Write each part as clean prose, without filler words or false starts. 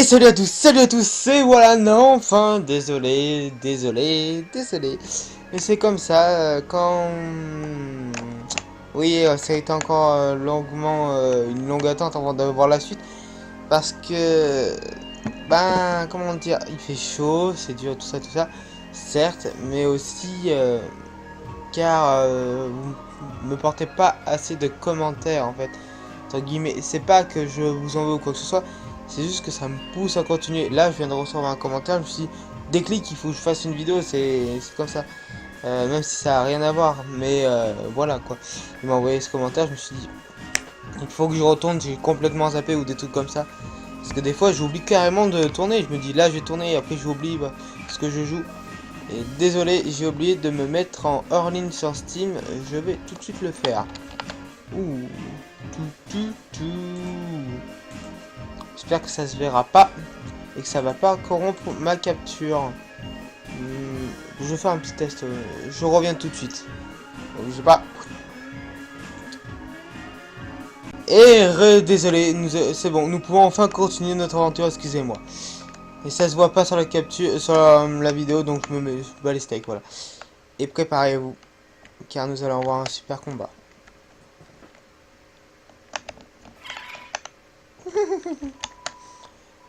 salut à tous, et voilà, non, enfin, désolé, mais c'est comme ça, quand... Oui, ça a été encore longuement, une longue attente avant de voir la suite, parce que, ben, comment dire, il fait chaud, c'est dur, tout ça, certes, mais aussi, car vous me portez pas assez de commentaires, en fait, entre guillemets. C'est pas que je vous en veux ou quoi que ce soit, c'est juste que ça me pousse à continuer. Là, je viens de recevoir un commentaire, je me suis dit, déclic, il faut que je fasse une vidéo, c'est comme ça. Même si ça a rien à voir, mais voilà quoi. Il m'a envoyé ce commentaire, je me suis dit, il faut que je retourne, j'ai complètement zappé ou des trucs comme ça. Parce que des fois, j'oublie carrément de tourner. Je me dis, là, je vais tourner, et après, j'oublie ce que je joue. Et désolé, j'ai oublié de me mettre en hors ligne sur Steam. Je vais tout de suite le faire. Ouh, tout. J'espère que ça se verra pas et que ça va pas corrompre ma capture. Je vais faire un petit test. Je reviens tout de suite. Je sais pas. Et désolé, c'est bon, nous pouvons enfin continuer notre aventure. Excusez-moi. Et ça se voit pas sur la capture, sur la vidéo, donc je me bats les steaks, voilà. Et préparez-vous, car nous allons avoir un super combat.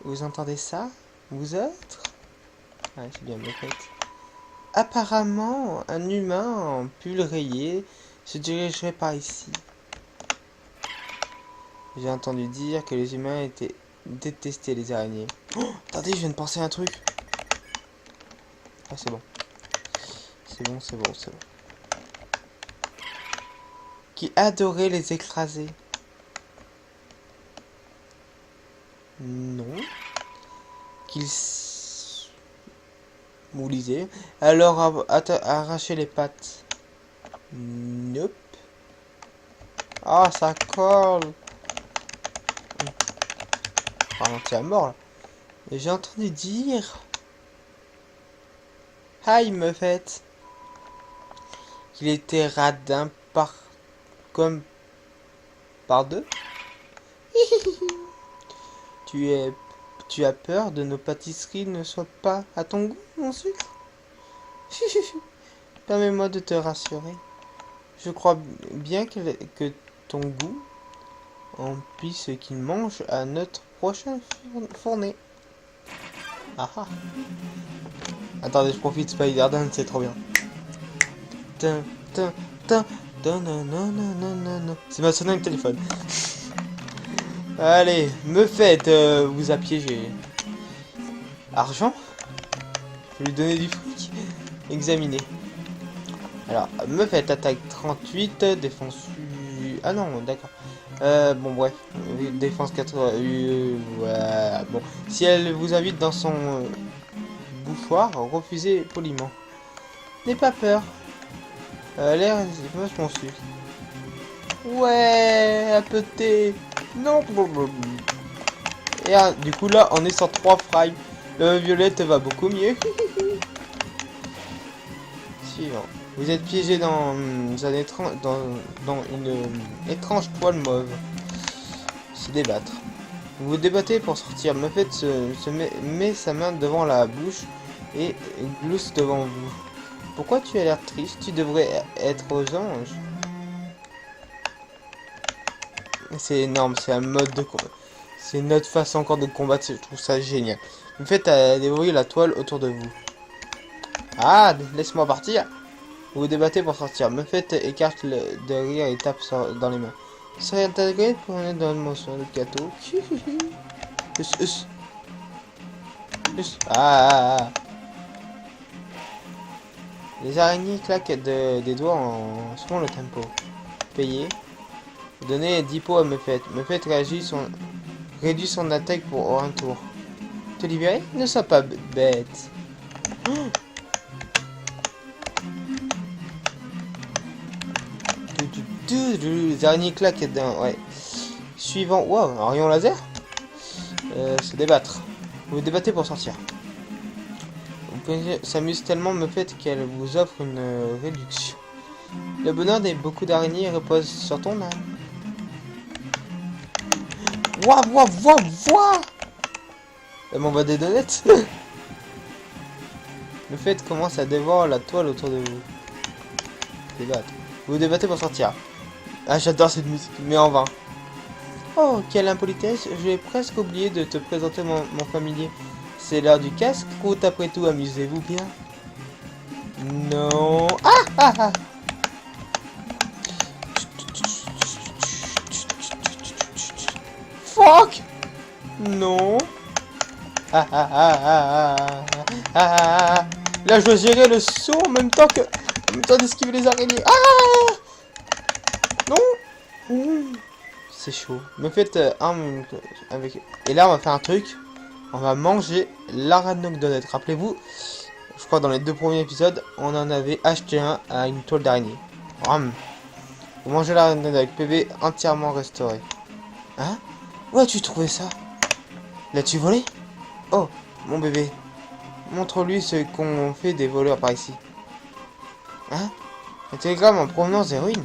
Vous entendez ça, vous autres? Ah, c'est bien fait. Apparemment, un humain en pull rayé se dirigerait par ici. J'ai entendu dire que les humains étaient détestés les araignées. Oh, attendez, je viens de penser à un truc. Ah, c'est bon. C'est bon. Qui adorait les écraser. Non. Qu'ils moulisaient. Alors arracher les pattes. Nope. Ah, ça colle. T'es à mort là. Et j'ai entendu dire. Aïe, me fait. Qu'il était radin comme par deux. Tu as peur de nos pâtisseries ne soient pas à ton goût, mon sucre? Permets-moi de te rassurer. Je crois bien que ton goût emplit ce qu'il mange à notre prochain fournée. Ah ah. Attendez, je profite, Spider-Dan, c'est trop bien. C'est ma sonnerie de téléphone. Allez, me faites vous a piégé. Argent? Je vais lui donner du fric. Examiner. Alors, me faites attaque 38, défense... Ah non, d'accord. Bon, bref. Défense 80... ouais, bon. Si elle vous invite dans son bouchoir, refusez poliment. N'aie pas peur. L'air, c'est vachement sucre. Ouais, un peu de thé. Non. Et du coup, là, on est sur 3 frames. Le violette va beaucoup mieux. Suivant. Vous êtes piégé dans une étrange toile mauve. Se débattre. Vous vous débattez pour sortir. Muffet met sa main devant la bouche et glousse devant vous. Pourquoi tu as l'air triste? Tu devrais être aux anges. C'est énorme, c'est un mode de combat. C'est une autre façon encore de combattre, je trouve ça génial. Vous faites dévorer la toile autour de vous. Ah, laisse-moi partir. Vous vous débattez pour sortir. Me faites écarte de rire et tape dans les mains. Serait intégré pour aller dans le morceau de gâteau. Ah. Les araignées claquent des doigts en suivant le tempo. Payer. Donnez 10 pots à Muffet. Muffet réduit son attaque pour un tour. Te libérer? Ne sois pas bête. Les araignées claquent d'un... Ouais. Suivant... Wow, un rayon laser. Se débattre. Vous vous débattez pour sortir. Vous s'amuse tellement Muffet qu'elle vous offre une réduction. Le bonheur des beaucoup d'araignées repose sur ton âme. Wouah. Elle m'envoie des donuts. Le fait commence à dévorer la toile autour de vous. Débattre. Vous vous débattez pour sortir. Ah, j'adore cette musique, mais en vain. Oh, quelle impolitesse. J'ai presque oublié de te présenter mon familier. C'est l'heure du casse-croûte après tout, amusez-vous bien. Non. Ah. Fuck. Non. Là, je dois gérer le saut en même temps d'esquiver les araignées. Ah. Non. C'est chaud. Me faites avec. Et là, on va faire un truc. On va manger l'arachnoid donut. Rappelez-vous, je crois dans les 2 premiers épisodes, on en avait acheté un à une toile d'araignée. Vous mangez l'arachnoid avec PV entièrement restauré. Hein? Où as-tu trouvé ça? L'as-tu volé? Oh, mon bébé. Montre-lui ce qu'on fait des voleurs par ici. Hein? Un télégramme en provenance des ruines?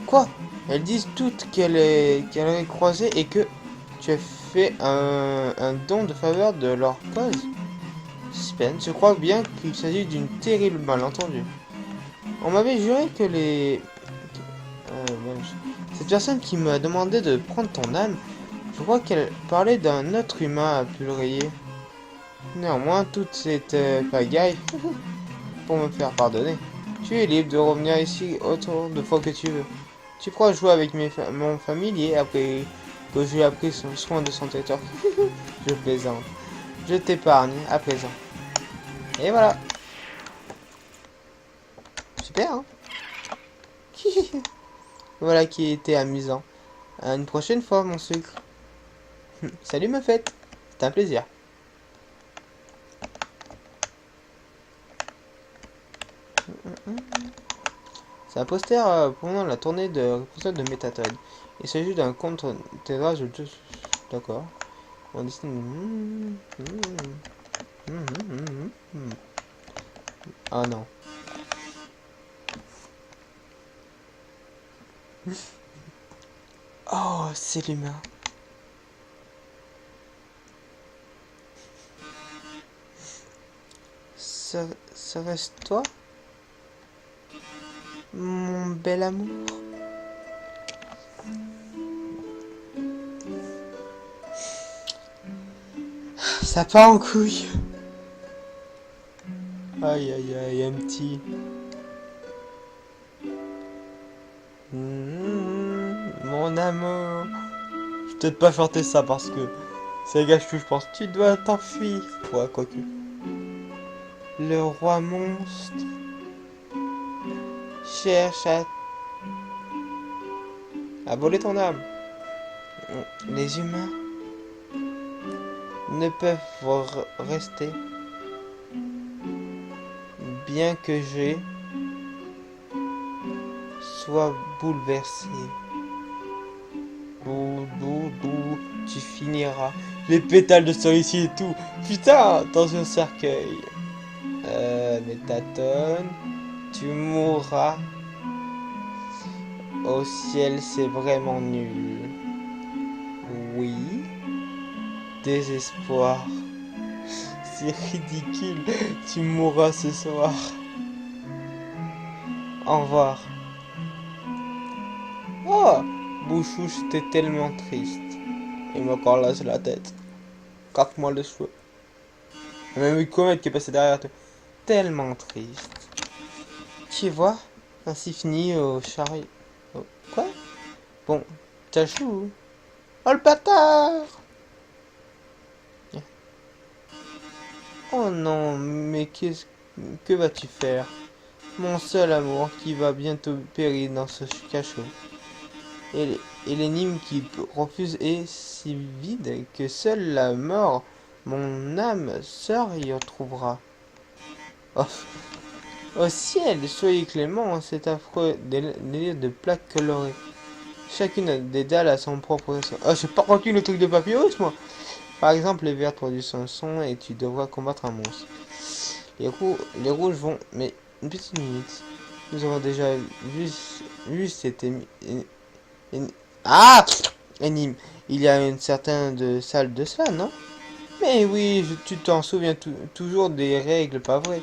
Quoi? Elles disent toutes qu'elle est croisée et que tu as fait un don de faveur de leur cause. Suspense, je crois bien qu'il s'agit d'une terrible malentendu. On m'avait juré que cette personne qui m'a demandé de prendre ton âme, je crois qu'elle parlait d'un autre humain à pleurer. Néanmoins, toute cette pagaille pour me faire pardonner. Tu es libre de revenir ici autant de fois que tu veux. Tu crois jouer avec mon familier après que j'ai appris soin de son territoire. Je plaisante. Je t'épargne à présent. Et voilà. Super, hein. Voilà qui était amusant. À une prochaine fois, mon sucre. Salut ma fête. C'était un plaisir. C'est un poster pendant la tournée de console de Métatone. Il s'agit d'un contre-terrage de... D'accord. On dessine... Ah non. Oh, c'est l'humain. Ça reste toi? Mon bel amour. Ça part en couille. Aïe aïe aïe, un petit. Mon amour. Je vais peut-être pas chanter ça parce que ça gâche tout, je pense. Tu dois t'enfuir. Ouais, quoique. Le roi monstre cherche à voler ton âme. Les humains ne peuvent rester, bien que je sois bouleversé. Tu finiras. Les pétales de cerisier et tout. Putain, dans un cercueil. Métatone, tu mourras. Au ciel, c'est vraiment nul. Oui. Désespoir. C'est ridicule. Tu mourras ce soir. Au revoir. Oh, Bouchouche, t'es tellement triste. Il me encore là sur la tête. Casse-moi le cheveu. Il y a même une comète qui est passée derrière toi. Tellement triste. Tu vois, ainsi finit au chariot. Oh, quoi? Bon, t'as chou. Oh le bâtard! Oh non, mais que vas-tu faire? Mon seul amour qui va bientôt périr dans ce cachot. Et l'énigme qui refuse est si vide que seule la mort, mon âme sœur, y retrouvera. Oh. Au ciel, soyez clément, cet affreux délire de plaques colorées. Chacune des dalles a son propre son. Oh, j'ai pas retenu le truc de papyrus, moi. Par exemple, les vertes produisent un son et tu devras combattre un monstre. Les rouges vont... Mais une petite minute. Nous avons déjà vu cette Ah, énigme. Il y a une certaine salle de cela, non? Mais oui, tu t'en souviens toujours des règles, pas vrai?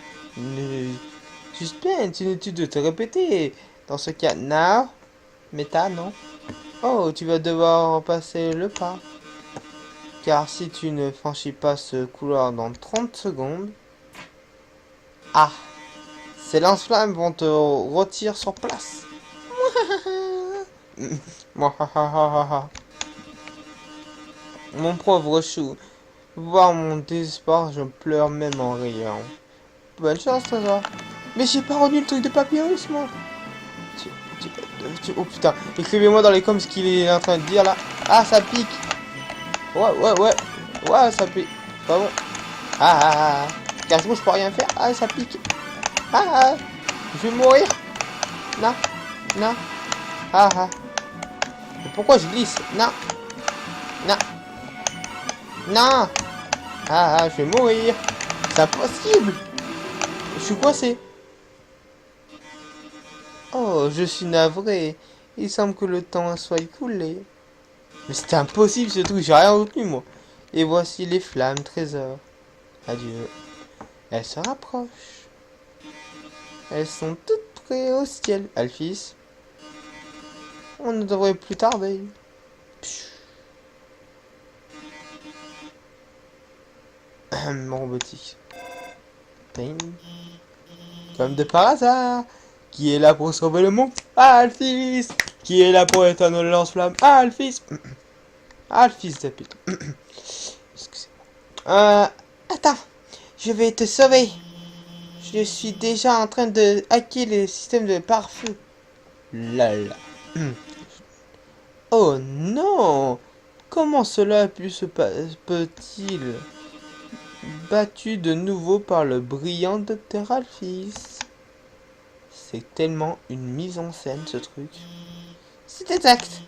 Suspense, inutile de te répéter. Dans ce cas, now, méta, non? Oh, tu vas devoir passer le pas. Car si tu ne franchis pas ce couloir dans 30 secondes... Ah, ces lance-flammes vont te retirer sur place. Mon pauvre chou, voir mon désespoir, je pleure même en riant. Bonne chance, Trésor. Mais j'ai pas retenu le truc de papyrus, moi. Tu- oh putain, écrivez-moi dans les coms ce qu'il est en train de dire là. Ah, ça pique. Ouais. Ouais, ça pique. Pas bon. Ah. Casse-moi, je peux rien faire. Ah, ça pique. Ah. Je vais mourir. Non. Ah. Mais pourquoi je glisse? Non. Ah, je vais mourir. C'est impossible. Je suis coincé. Oh, je suis navré. Il semble que le temps soit écoulé. Mais c'était impossible ce truc, j'ai rien retenu moi. Et voici les flammes, trésor. Adieu. Elles se rapprochent. Elles sont toutes près au ciel. Alphys, on ne devrait plus tarder. Mon robotique. Ping. Comme de par hasard. Qui est là pour sauver le monde? Alphys. Qui est là pour éteindre le lance-flamme? Alphys. Alphys de pute. Excusez-moi. Attends. Je vais te sauver. Je suis déjà en train de hacker le système de pare-feu. Lol. Oh non! Comment cela peut-il battu de nouveau par le brillant Dr. Alphys? C'est tellement une mise en scène ce truc. C'est exact.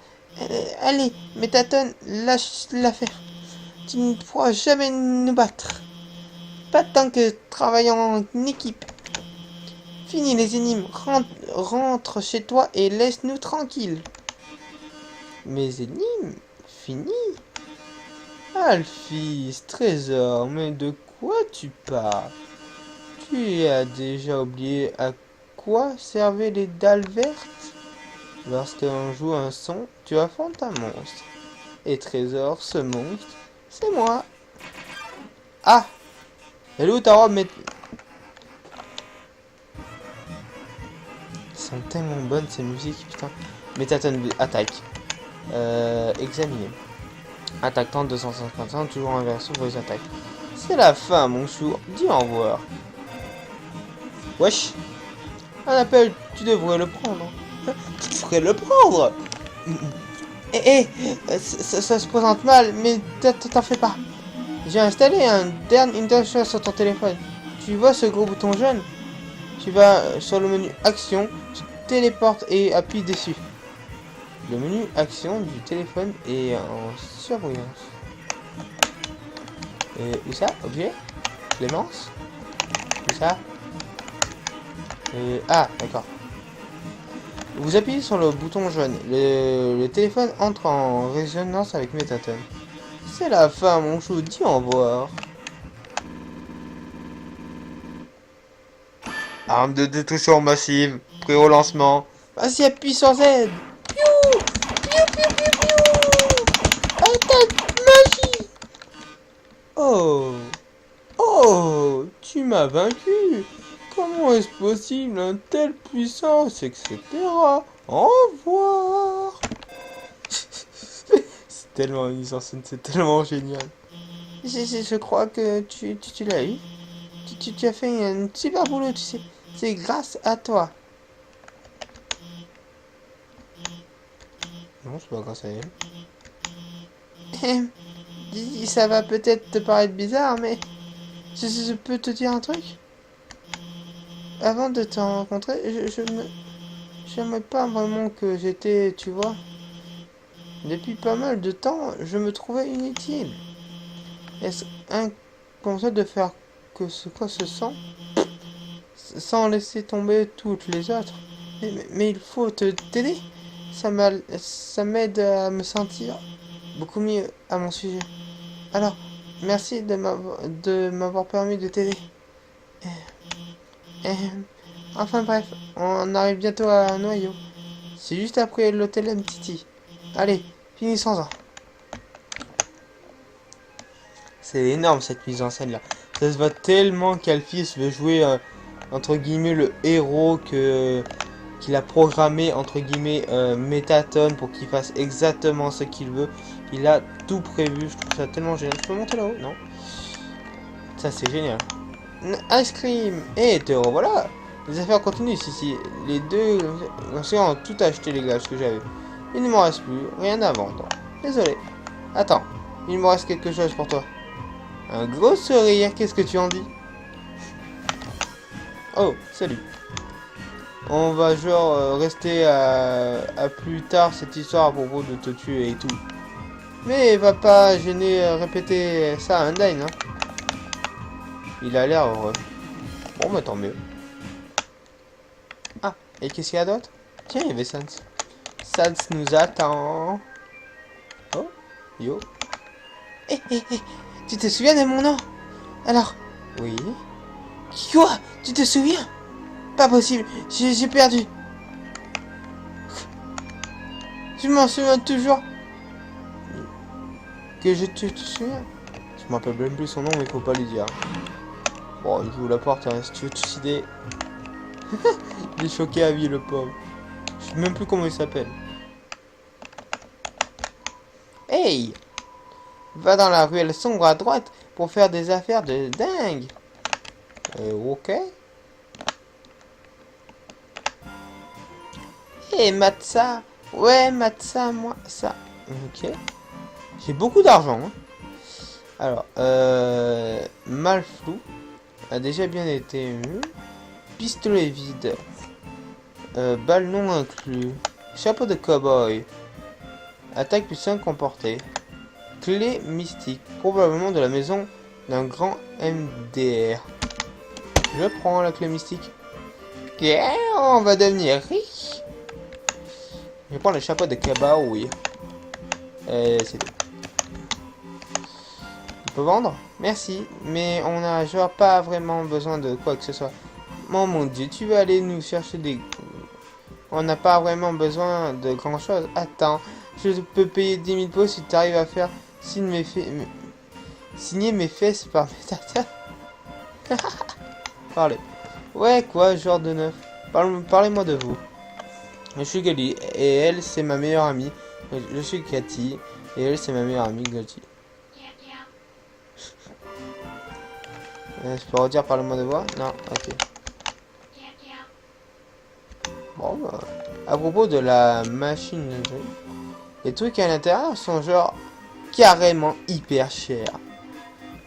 Allez, Métatone, lâche l'affaire. Tu ne pourras jamais nous battre. Pas tant que travaillant en équipe. Fini les énigmes, rentre chez toi et laisse-nous tranquilles. Mes énigmes? Fini? Alphys, trésor, mais de quoi tu parles? Tu as déjà oublié à quoi servaient les dalles vertes? Lorsqu'on joue un son, tu affrontes un monstre. Et trésor, ce monstre, c'est moi. Ah! Elle est où ta robe, mais... Elles sont tellement bonnes ces musiques, putain. Métatone attaque. Examiner. Attaque 30, 255, toujours inversé pour les attaques. C'est la fin, mon chou. Dis au revoir. Wesh. Un appel, tu devrais le prendre. Tu devrais le prendre. Ça se présente mal, mais t'en fais pas. J'ai installé une dernière chose sur ton téléphone. Tu vois ce gros bouton jaune? Tu vas sur le menu Action, tu téléportes et appuies dessus. Le menu Action du téléphone est en surbrillance. Où ça? Objet? Clémence? Où ça? Ah, d'accord. Vous appuyez sur le bouton jaune. Le téléphone entre en résonance avec Métatone. C'est la fin, mon chou. Dis au revoir. Arme de détection massive. Prêt au lancement. Vas-y, appuie sur Z. Piou! Attaque magie! Oh, tu m'as vaincu. Comment est-ce possible, une telle puissance, etc. Au revoir. C'est tellement une mise en scène, c'est tellement génial. Je crois que tu l'as eu. Tu as fait un super boulot, tu sais. C'est grâce à toi. Non, c'est pas grâce à elle. Ça va peut-être te paraître bizarre, mais je peux te dire un truc? Avant de te rencontrer, j'aimais pas vraiment que j'étais, tu vois. Depuis pas mal de temps, je me trouvais inutile. Est-ce inconscient de faire que ce quoi se sent sans laisser tomber toutes les autres? Mais il faut t'aider. Ça m'aide à me sentir beaucoup mieux à mon sujet. Alors, Merci de m'avoir permis de t'aider. Euh, Enfin bref, on arrive bientôt à Noyau. C'est juste après l'hôtel MTT. Allez, finissons-en. C'est énorme cette mise en scène là. Ça se voit tellement qu'Alphys veut jouer entre guillemets le héros qu'il a programmé entre guillemets Métatone pour qu'il fasse exactement ce qu'il veut. Il a tout prévu, je trouve ça tellement génial. Tu peux monter là-haut? Non. Ça c'est génial. Ice cream. Et te revoilà. Les affaires continuent ici. Les deux ont tout acheté les glaces que j'avais. Il ne m'en reste plus rien à vendre. Désolé. Attends, il me reste quelque chose pour toi. Un gros sourire, qu'est-ce que tu en dis? Oh, salut. On va genre rester à plus tard cette histoire à propos de te tuer et tout. Mais va pas gêner répéter ça à Undyne, hein. Il a l'air heureux. Bon, bah tant mieux. Ah, et qu'est-ce qu'il y a d'autre? Tiens, il y avait Sans. Sans nous attend. Oh, yo. Tu te souviens de mon nom? Alors? Oui. Quoi? Tu te souviens? Pas possible, j'ai perdu. Je m'en souviens toujours. Que je te souviens? Je me rappelle même plus son nom, mais faut pas lui dire. Bon, il vous la porte, hein, si tu veux te suicider. Il est choqué à vie, le pauvre. Je sais même plus comment il s'appelle. Hey! Va dans la ruelle sombre à droite pour faire des affaires de dingue. Ok. Hey, Matza. Ouais, Matza, moi, ça. Ok. J'ai beaucoup d'argent. Hein. Alors, Malflou a déjà bien été ému. Pistolet vide. Balle non inclus. Chapeau de cow-boy. Attaque plus 5 comportée. Clé mystique. Probablement de la maison d'un grand MDR. Je prends la clé mystique. Yeah, on va devenir riche. Je prends le chapeau de cow-boy. C'est tout. On peut vendre? Merci, mais on n'a genre pas vraiment besoin de quoi que ce soit. Oh mon dieu, tu vas aller nous chercher des... On n'a pas vraiment besoin de grand chose. Attends, je peux payer 10 000 pots si tu arrives à faire signer mes fesses par Métateur. Parlez. Ouais, quoi, genre de neuf. Parlez-moi de vous. Je suis Gali, et elle, c'est ma meilleure amie. Je suis Cathy, et elle, c'est ma meilleure amie, Gali. Je peux redire parle-moi de voix? Non, ok. Bon, bah. À propos de la machine, les trucs à l'intérieur sont genre carrément hyper chers.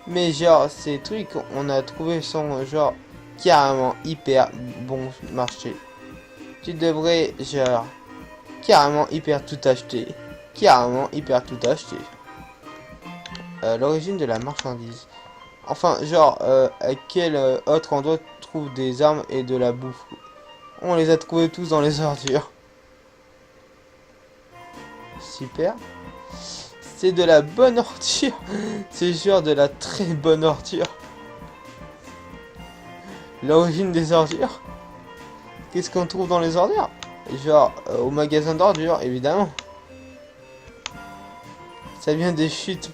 Mais genre, ces trucs, on a trouvé sont genre carrément hyper bon marché. Tu devrais genre carrément hyper tout acheter. Carrément hyper tout acheter. L'origine de la marchandise. Enfin, genre, à quel autre endroit tu trouves des armes et de la bouffe? On les a trouvés tous dans les ordures. Super. C'est de la bonne ordure. C'est genre de la très bonne ordure. L'origine des ordures. Qu'est-ce qu'on trouve dans les ordures? Genre, au magasin d'ordures, évidemment. Ça vient des chutes.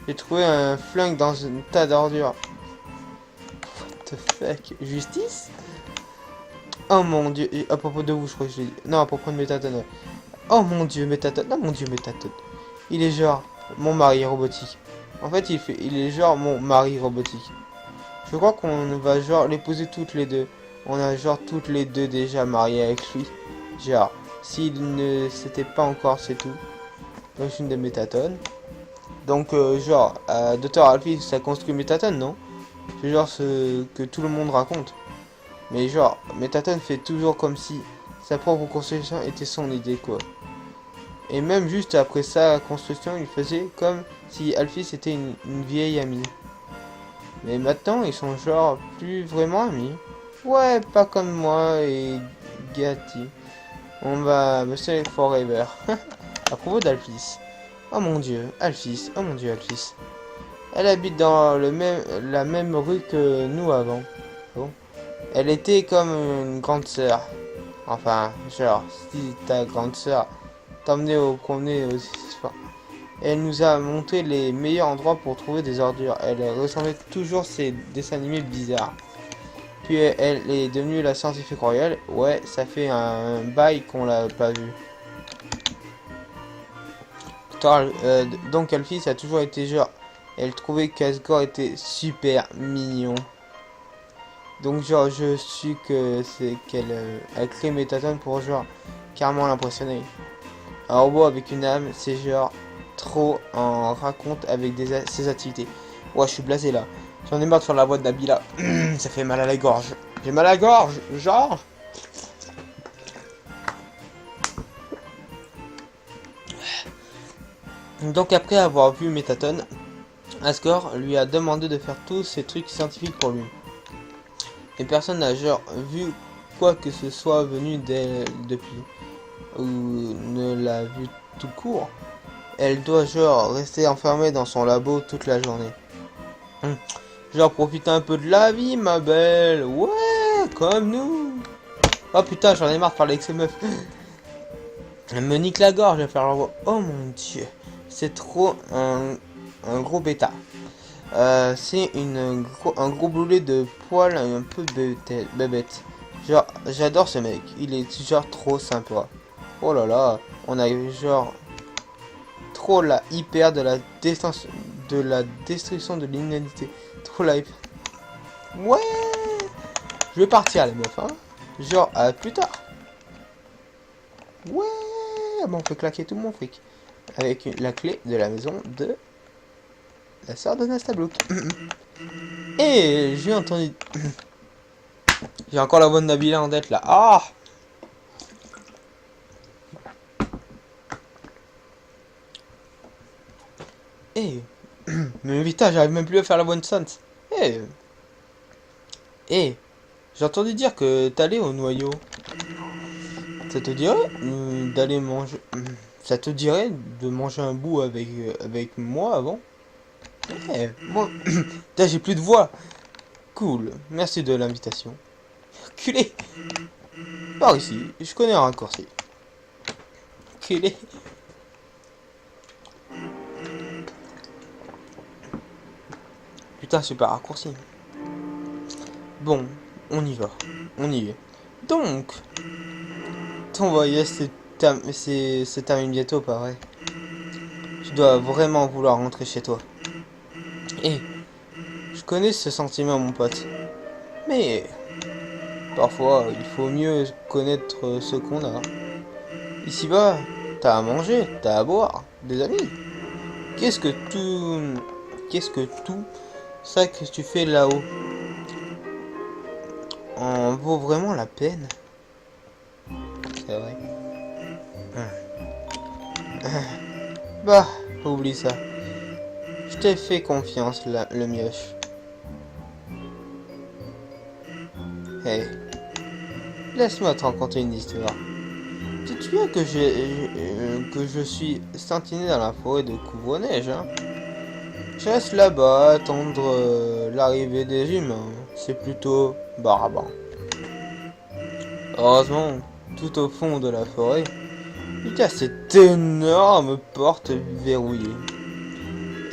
J'ai trouvé un flingue dans un tas d'ordures. What the fuck? Justice? Oh mon dieu. Et à propos de vous, je crois que je l'ai dit. Non, à propos de Métatone. Oh mon dieu, Métatone. Non, mon dieu, Métatone. Il est genre mon mari robotique. En fait, il est genre mon mari robotique. Je crois qu'on va genre l'épouser toutes les deux. On a genre toutes les deux déjà mariées avec lui. Genre, s'il ne s'était pas encore, c'est tout. Donc, une de Métatone. Donc, genre, Dr. Alphys, ça construit Métatone, non? C'est genre ce que tout le monde raconte. Mais genre, Métatone fait toujours comme si sa propre construction était son idée, quoi. Et même juste après sa construction, il faisait comme si Alphys était une vieille amie. Mais maintenant, ils sont genre plus vraiment amis. Ouais, pas comme moi et Gatti. On va me stay forever. À propos d'Alphys. Oh mon dieu, Alphys. Oh mon dieu, Alphys. Elle habite dans la même rue que nous avant. Bon. Elle était comme une grande sœur. Enfin, genre, si ta grande sœur t'emmenait au promener aussi. Elle nous a montré les meilleurs endroits pour trouver des ordures. Elle ressemblait toujours à ces dessins animés bizarres. Puis elle est devenue la scientifique royale. Ouais, ça fait un bail qu'on l'a pas vu. Donc Alphys a toujours été genre. Elle trouvait qu'Asgore était super mignon. Donc genre je suis que c'est qu'elle a créé Métatone pour genre carrément l'impressionner. Un robot avec une âme, c'est genre trop en raconte avec ses activités. Ouais, je suis blasé là. J'en ai marre de faire la voix de Nabila. Ça fait mal à la gorge. J'ai mal à la gorge, genre. Donc après avoir vu Métatone, Asgore lui a demandé de faire tous ces trucs scientifiques pour lui. Et personne n'a genre vu quoi que ce soit venu d'elle depuis. Ou ne l'a vu tout court. Elle doit genre rester enfermée dans son labo toute la journée. Genre profiter un peu de la vie ma belle. Ouais, comme nous. Oh putain, j'en ai marre de parler avec ces meufs. Elle me nique la gorge, je vais faire leur voix. Oh mon dieu. C'est trop un gros bêta. C'est un gros boulet de poils un peu bébête. Genre, j'adore ce mec. Il est genre trop sympa. Oh là là, on a genre trop la hyper de la destruction de l'humanité. Trop la hyper. Ouais, je vais partir les meufs, hein. Genre, à plus tard. Ouais, bon, on fait claquer tout mon fric. Avec la clé de la maison de la sœur de Nastablook. Et j'ai entendu... J'ai encore la voix de Nabila en tête là. Ah! Eh! Mais putain, j'arrive même plus à faire la voix de Sans. Eh! Eh! J'ai entendu dire que t'allais au noyau. Ça te dirait d'aller manger... Ça te dirait de manger un bout avec moi avant? Eh, moi... Putain, j'ai plus de voix. Cool, merci de l'invitation. Culé. Par ici, je connais un raccourci. Culé. Putain, super raccourci. Bon, on y va. On y est. Donc, ton voyage se termine bientôt, pareil. Tu dois vraiment vouloir rentrer chez toi. Et je connais ce sentiment, mon pote. Mais parfois, il faut mieux connaître ce qu'on a. Ici-bas, t'as à manger, t'as à boire, des amis. Qu'est-ce que tout ça que tu fais là-haut en vaut vraiment la peine? C'est vrai. Bah, oublie ça. Je t'ai fait confiance, le mioche. Hey, laisse-moi te raconter une histoire. Sais-tu bien que je suis sentinelle dans la forêt de Couvre-Neige, hein? Je reste là-bas, attendre l'arrivée des humains. C'est plutôt barbant. Heureusement, tout au fond de la forêt, il y a cette énorme porte verrouillée.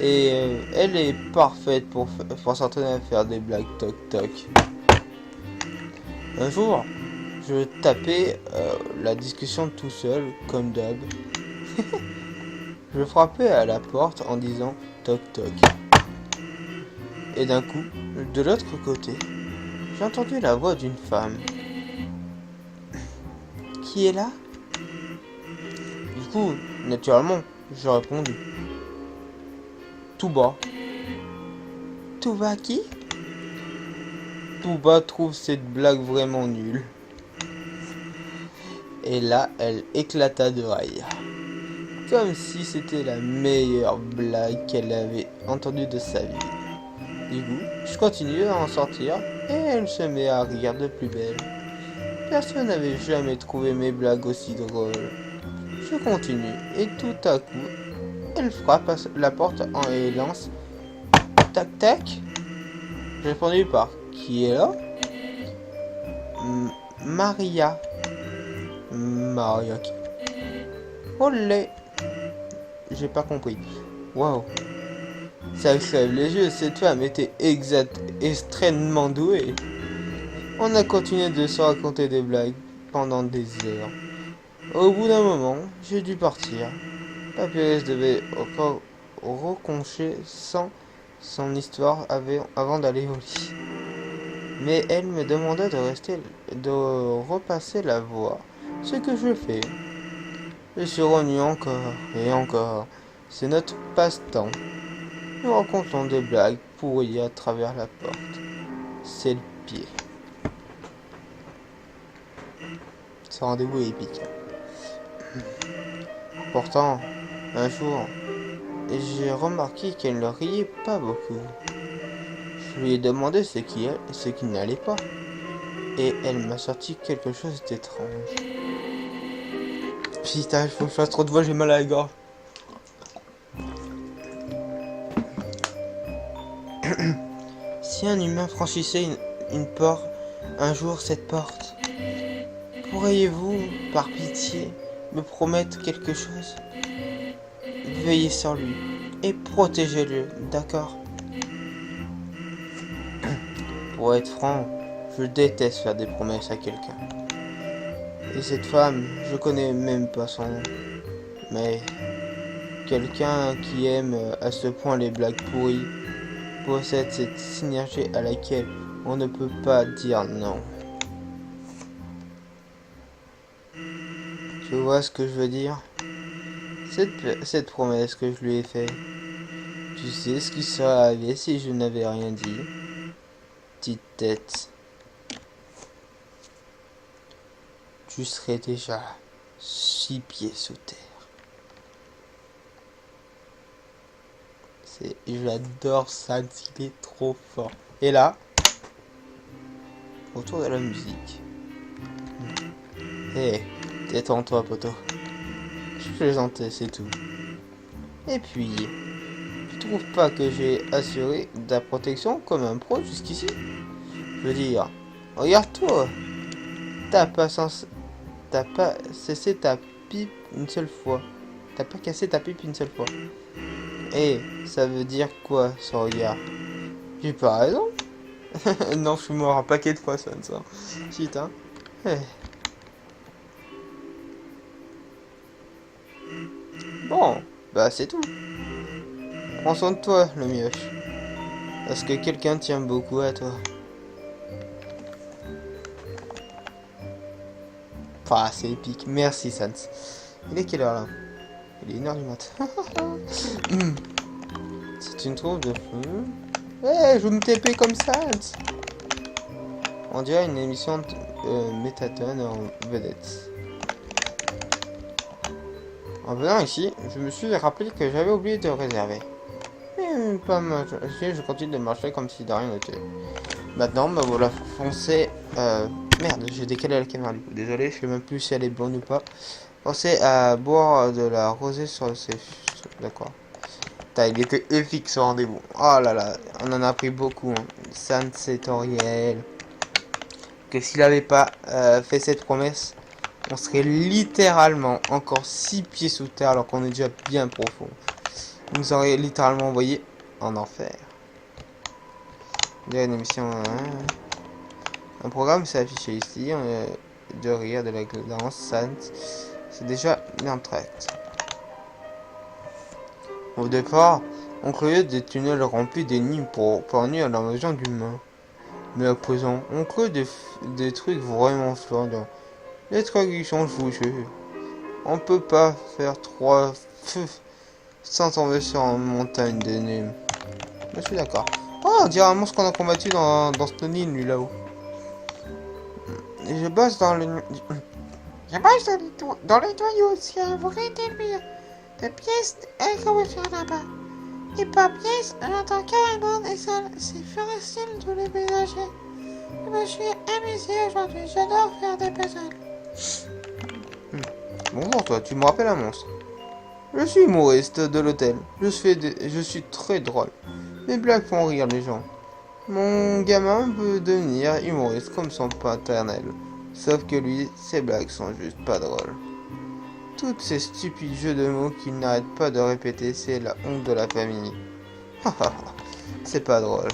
Et elle est parfaite pour s'entraîner à faire des blagues toc-toc. Un jour, je tapais la discussion tout seul, comme d'hab. Je frappais à la porte en disant toc-toc. Et d'un coup, de l'autre côté, j'ai entendu la voix d'une femme. Qui est là? Du coup, naturellement, j'ai répondu. Tout bas. Tout bas qui? Tout bas trouve cette blague vraiment nulle. Et là, elle éclata de rire. Comme si c'était la meilleure blague qu'elle avait entendue de sa vie. Du coup, je continue à en sortir et elle se met à rire de plus belle. Personne n'avait jamais trouvé mes blagues aussi drôles. Je continue et tout à coup, elle frappe à la porte et lance Tac tac. J'ai répondu par qui est là? Maria. Maria qui? Olé. J'ai pas compris. Waouh. Ça crève les yeux, cette femme était extrêmement douée. On a continué de se raconter des blagues pendant des heures. Au bout d'un moment, j'ai dû partir. Papyrus devait reconcher son histoire avant d'aller au lit. Mais elle me demanda de repasser la voix, ce que je fais. Je suis revenu encore et encore. C'est notre passe-temps. Nous racontons des blagues pourries à travers la porte. C'est le pied. Ce rendez-vous est épique. Pourtant, un jour, j'ai remarqué qu'elle ne riait pas beaucoup. Je lui ai demandé ce qui n'allait pas. Et elle m'a sorti quelque chose d'étrange. Putain, il faut que je fasse trop de voix, j'ai mal à la gorge. Si un humain franchissait une porte, un jour cette porte, pourriez-vous, par pitié, me promettre quelque chose? Veillez sur lui et protégez-le, d'accord? Pour être franc, je déteste faire des promesses à quelqu'un. Et cette femme, je connais même pas son nom. Mais quelqu'un qui aime à ce point les blagues pourries possède cette synergie à laquelle on ne peut pas dire non. Tu vois ce que je veux dire? Cette promesse que je lui ai faite. Tu sais ce qui serait arrivé si je n'avais rien dit? Petite tête. Tu serais déjà 6 pieds sous terre. J'adore ça, il est trop fort. Et là, autour de la musique. Hé, détends-toi, poteau. Je plaisantais, c'est tout. Et puis, tu trouves pas que j'ai assuré ta protection comme un pro jusqu'ici? Je veux dire, regarde-toi. T'as pas cessé ta pipe une seule fois. T'as pas cassé ta pipe une seule fois. Et ça veut dire quoi, ce regard? J'ai pas raison? Non, je suis mort un paquet de fois, ça. Putain. Hey. Bon, bah c'est tout. Prends soin de toi, le mioche. Parce que quelqu'un tient beaucoup à toi. Ah, c'est épique. Merci, Sans. Il est quelle heure là? Il est 1h du mat. C'est une troupe de fou. Je veux me TP comme Sans. On dirait une émission de Métatone en vedette. En venant ici, je me suis rappelé que j'avais oublié de réserver. Mais pas mal. Je continue de marcher comme si de rien n'était. Maintenant, me voilà foncé. Merde, j'ai décalé la caméra du coup. Désolé, je sais même plus si elle est bonne ou pas. Pensez à boire de la rosée sur le sèche. D'accord. Il était épique ce rendez-vous. Oh là là, on en a appris beaucoup. Hein. Sans Sétoriel. Que s'il n'avait pas fait cette promesse, on serait littéralement encore 6 pieds sous terre alors qu'on est déjà bien profond. Il nous aurait littéralement envoyé en enfer. Il y a une émission. Un programme s'est affiché ici. De rire, de la glance, Sans. C'est déjà bien traite. Au départ, on croyait des tunnels remplis d'énigmes pour parvenir à l'invasion d'humains. Mais à présent, on crée des trucs vraiment flinguants. Les traductions, je vous jure. On peut pas faire 3 feux sans tomber sur une montagne d'énigmes. Je suis d'accord. Oh, on dirait un monstre qu'on a combattu dans cette ligne, lui, là-haut. Je bosse dans le... Je bosse dans les tuyaux, c'est un vrai délire. De pièces et comment faire là-bas. Et par pièces, j'entends carrément des salles. C'est facile de les ménager. Je me suis amusé aujourd'hui, j'adore faire des puzzles. Bonjour toi, tu me rappelles un monstre. Je suis humoriste de l'hôtel. Je suis très drôle. Mes blagues font rire les gens. Mon gamin veut devenir humoriste comme son paternel. Sauf que lui, ses blagues sont juste pas drôles. Toutes ces stupides jeux de mots qu'il n'arrête pas de répéter, c'est la honte de la famille. C'est pas drôle.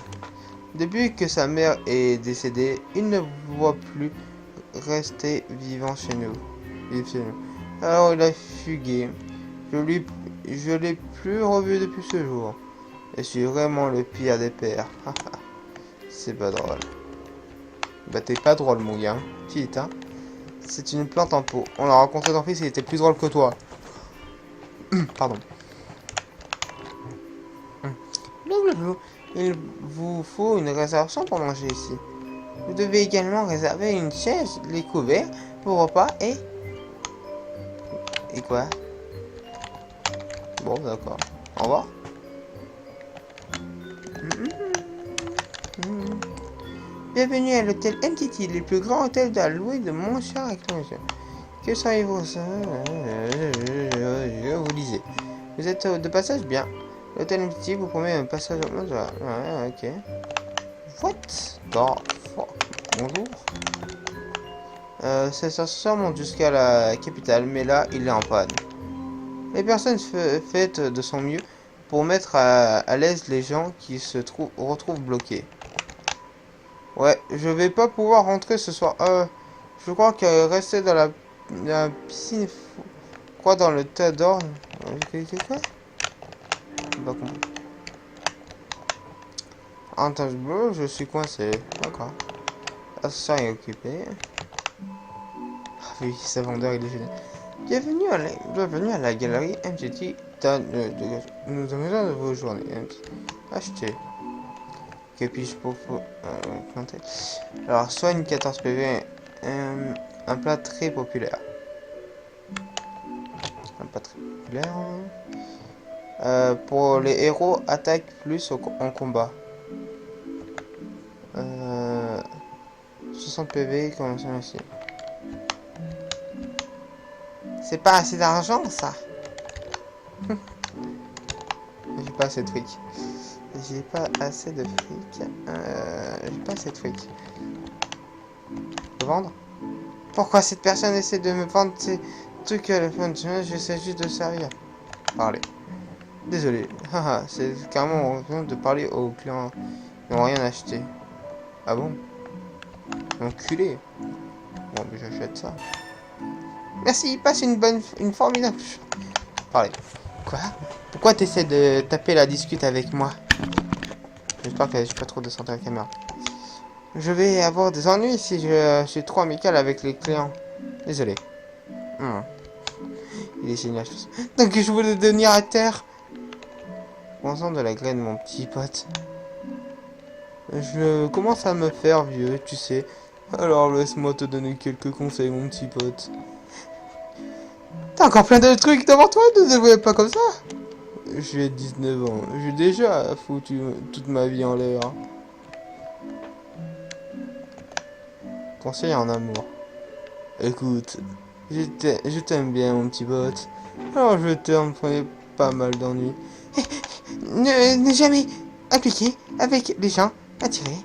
Depuis que sa mère est décédée, il ne voit plus rester vivant chez nous. Alors il a fugué. Je l'ai plus revu depuis ce jour. Je suis vraiment le pire des pères. C'est pas drôle. Bah t'es pas drôle mon gars. Petite hein. C'est une plante en pot. On l'a rencontré ton fils, il était plus drôle que toi. Pardon. Il vous faut une réservation pour manger ici. Vous devez également réserver une chaise, les couverts, vos repas et... Et quoi? Bon, d'accord. Au revoir. Bienvenue à l'hôtel MTT, le plus grand hôtel d'Alloué de mon cher Monsieur. Que seriez-vous ça? Vous lisez. Vous êtes de passage? Bien. L'hôtel MTT vous promet un passage au monde. Ouais, ok. What the fuck? Bonjour. Cet ascenseur monte jusqu'à la capitale, mais là, il est en panne. Les personnes faites de son mieux pour mettre à l'aise les gens qui se retrouvent bloqués. Ouais, je vais pas pouvoir rentrer ce soir. Je crois que rester dans la piscine, quoi dans le tas d'orne. Quoi? Pas compris. Attends, je suis coincé. D'accord. L'ascenseur est occupé. Ah oui, ce vendeur il est génial. Bienvenue à la galerie MGT. Nous avons de vos journées. Acheter. Que puis-je pour planter? Alors, soit une 14 PV, un plat très populaire. Un plat très populaire. Pour les héros, attaque plus en combat. 60 PV, comme ça ici. C'est pas assez d'argent, ça. J'ai pas assez de fric. J'ai pas assez de fric. J'ai pas assez de fric. Vendre? Pourquoi cette personne essaie de me vendre ces trucs à la fin de semaine? J'essaie juste de servir. Parler. Désolé. Haha, c'est carrément de parler aux clients qui n'ont rien acheté. Ah bon? Enculé. Bon, mais j'achète ça. Merci, passe une formidable... Parlez. Quoi? Pourquoi t'essaies de taper la discute avec moi? J'espère que je suis pas trop descendu à la caméra. Je vais avoir des ennuis si je suis trop amical avec les clients. Désolé. Il est génial. Donc je voulais devenir à terre. Pensant de la graine, mon petit pote. Je commence à me faire vieux, tu sais. Alors laisse-moi te donner quelques conseils, mon petit pote. T'as encore plein de trucs devant toi, ne dévoilez pas comme ça. J'ai 19 ans, j'ai déjà foutu toute ma vie en l'air. Conseil en amour. Écoute, je t'aime bien, mon petit pote. Alors je t'aime, prenez pas mal d'ennuis. Ne jamais appliquer avec les gens attirés.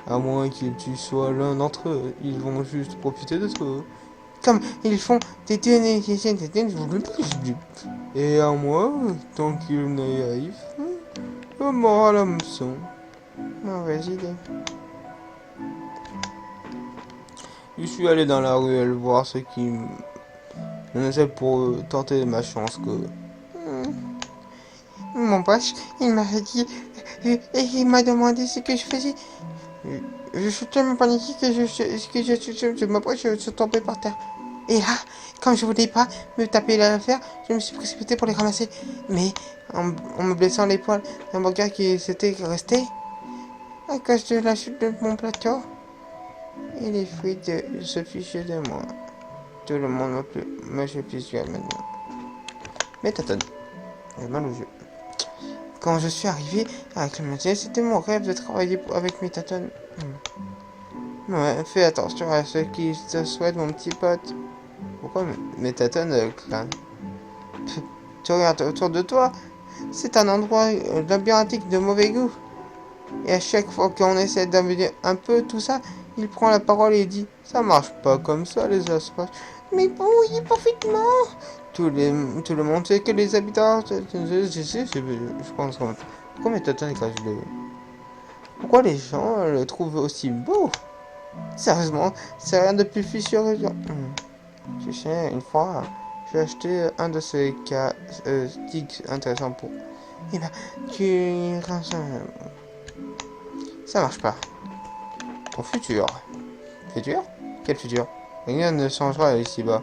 À moins que tu sois l'un d'entre eux, ils vont juste profiter de toi. Comme ils font des et à moi, tant qu'ils naïfs, mort à l'hameçon. Mauvaise idée. Je suis allé dans la ruelle voir ce qui me pour tenter ma chance que... Mon poche, il m'a dit... Et il m'a demandé ce que je faisais. Je suis tellement paniqué que je suis tombé par terre. Et là, comme je voulais pas me taper l'affaire, je me suis précipité pour les ramasser. Mais, en me blessant l'épaule, un burger qui s'était resté, à cause de la chute de mon plateau, et les fruits se fichaient de moi. Tout le monde me fiche maintenant. Mais t'attends, j'ai mal aux yeux. Quand je suis arrivé avec le métier, c'était mon rêve de travailler avec mes tatones. Ouais, fais attention à ceux qui te souhaitent, mon petit pote. Pourquoi mes tatones clan? Tu regardes autour de toi, c'est un endroit labyrinthique de mauvais goût. Et à chaque fois qu'on essaie d'améliorer un peu tout ça, il prend la parole et dit « Ça marche pas comme ça les espaces. » Mais oui, parfaitement. Tout le monde sait que les habitants... Je pense qu'on... Pourquoi mes totons Pourquoi les gens le trouvent aussi beau? Sérieusement, c'est rien de plus fichu. Tu sais, une fois, j'ai acheté un de ces sticks intéressants pour... Eh ben, ça marche pas. Au futur. Futur? Quel futur? Rien ne changera ici-bas.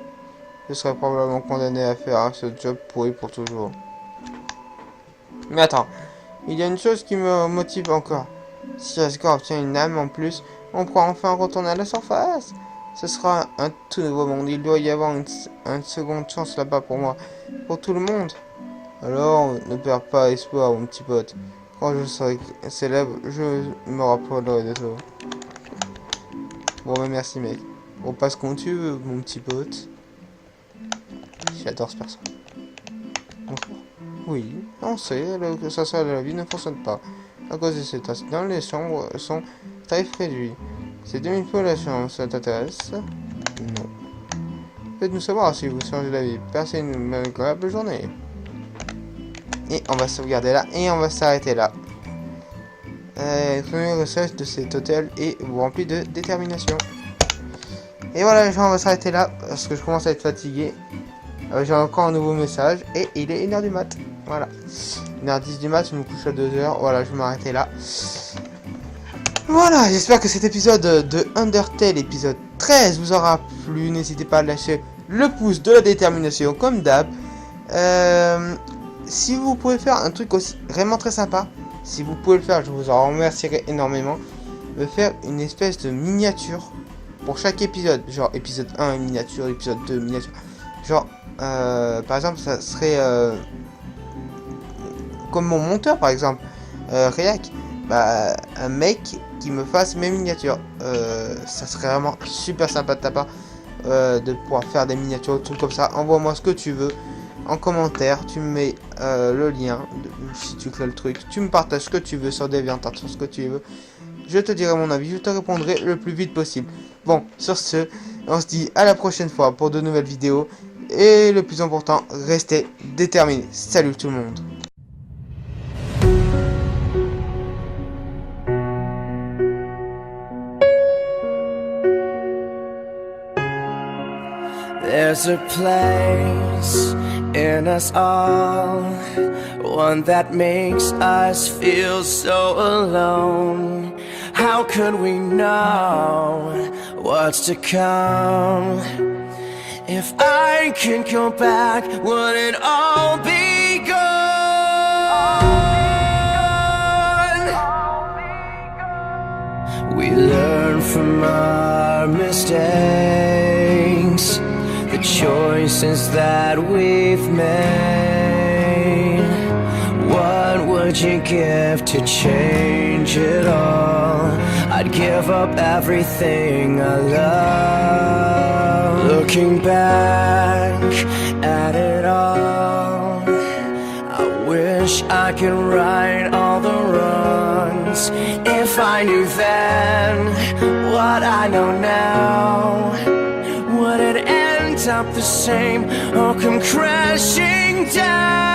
Je serai probablement condamné à faire ce job pourri pour toujours. Mais attends, il y a une chose qui me motive encore. Si Asgore obtient une âme en plus, on pourra enfin retourner à la surface. Ce sera un tout nouveau monde. Il doit y avoir une seconde chance là-bas pour moi. Pour tout le monde. Alors, ne perds pas espoir, mon petit pote. Quand je serai célèbre, je me rappellerai de toi. Bon, ben merci, mec. On passe quand tu veux, mon petit pote. J'adore ce perso. Bonjour. Oui, on sait que ça soit de la vie ne fonctionne pas. À cause de cet incident, les chambres sont tarifs réduits. Ces manipulations, ça t'intéresse? Non. Faites-nous savoir si vous changez d'avis. Passez une agréable journée. Et on va sauvegarder là, et on va s'arrêter là. Le premier recherche de cet hôtel est rempli de détermination. Et voilà les gens, on va s'arrêter là, parce que je commence à être fatigué. J'ai encore un nouveau message, et il est 1h du mat. Voilà. 1h10 du mat, je me couche à 2h, voilà, je vais m'arrêter là. Voilà, j'espère que cet épisode de Undertale, épisode 13, vous aura plu. N'hésitez pas à lâcher le pouce de la détermination, comme d'hab. Si vous pouvez faire un truc aussi vraiment très sympa, si vous pouvez le faire, je vous en remercierai énormément. De faire une espèce de miniature pour chaque épisode. Genre épisode 1 miniature, épisode 2 miniature. Genre, par exemple, ça serait comme mon monteur, par exemple, Réac. Bah, un mec qui me fasse mes miniatures. Ça serait vraiment super sympa de ta part de pouvoir faire des miniatures, trucs comme ça. Envoie-moi ce que tu veux en commentaire. Tu me mets le lien si tu crées le truc. Tu me partages ce que tu veux sur DeviantArt, sur ce que tu veux. Je te dirai mon avis. Je te répondrai le plus vite possible. Bon, sur ce, on se dit à la prochaine fois pour de nouvelles vidéos. Et le plus important, restez déterminés. Salut tout le monde. There's a place in us all, one that makes us feel so alone. How could we know what's to come? If I could go back, would it all be gone? We learn from our mistakes, the choices that we've made. What would you give to change it all? I'd give up everything I love. Looking back at it all, I wish I could right all the wrongs. If I knew then what I know now, would it end up the same or come crashing down?